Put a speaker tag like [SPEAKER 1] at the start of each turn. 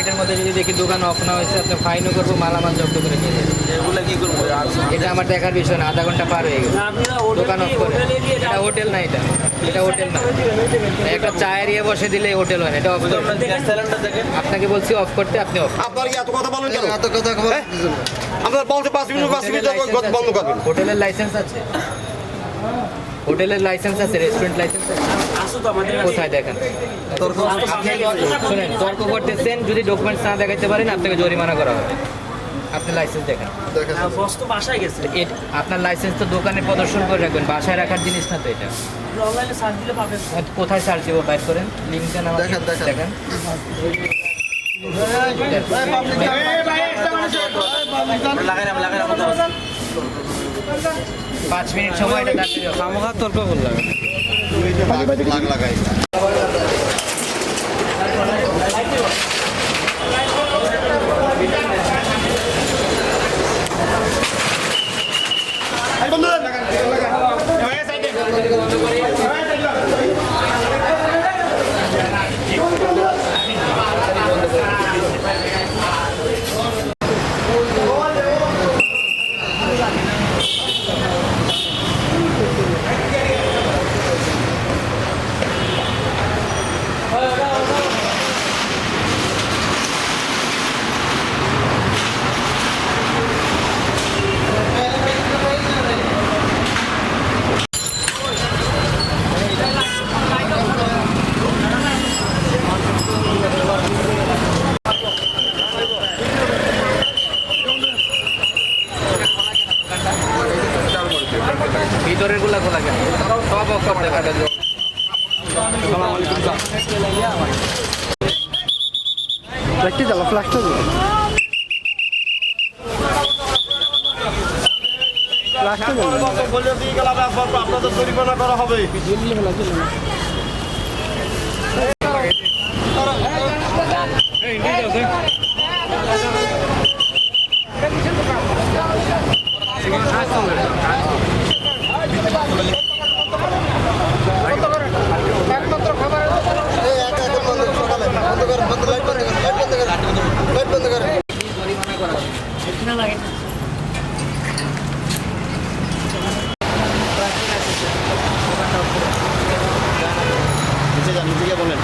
[SPEAKER 1] মিনিটের মধ্যে যদি দেখি দোকান অফ না হয়েছে আপনি ফাইনও করবো, মালামাল জব্দ করে নিয়ে যাবেন।
[SPEAKER 2] এগুলো কি করবো?
[SPEAKER 1] এটা আমার দেখার বিষয় না, আধা ঘন্টা পার হয়ে গেছে, দোকান অফ করে। এটা হোটেল না, এটা হোটেল না। একটা চায়ের ইয়ে বসে দিলে হোটেল হয় না, এটা অফ করে। আপনাকে বলছি অফ করতে, আপনি অফ।
[SPEAKER 3] আপনার কি এত কথা বলেন কেন? এত কথা আপনার বলতে 5 মিনিট বন্ধ করবেন।
[SPEAKER 1] হোটেলের লাইসেন্স আছে, হোটেলের লাইসেন্স আছে, রেস্টুরেন্ট লাইসেন্স আছে, কোথায় দেখেন? শুনেন, তর্ক করতেছেন, যদি ডকুমেন্টস না দেখাতে পারেন আপনাকে জরিমানা করা হবে। আপনি লাইসেন্স দেখেন, আপনার লাইসেন্স তো দোকানে প্রদর্শন করে রাখবেন, বাসায় রাখার জিনিস না তো এটা। কোথায় সার্চ দেবো, বাইর করেন লিঙ্কটা নাম, দেখেন 5 মিনিট সময়, এটা দাঁড়িয়ে খামোখা তর্ক করলাম। ভিতরের গুলা খোলা কেন? সব অফ করতে পারে।
[SPEAKER 3] ফ্ল্যাগটি জ্বালা, ফ্ল্যাগটা জ্বালা। আপনাদের জরিমানা করা হবে। নিচে বলেন।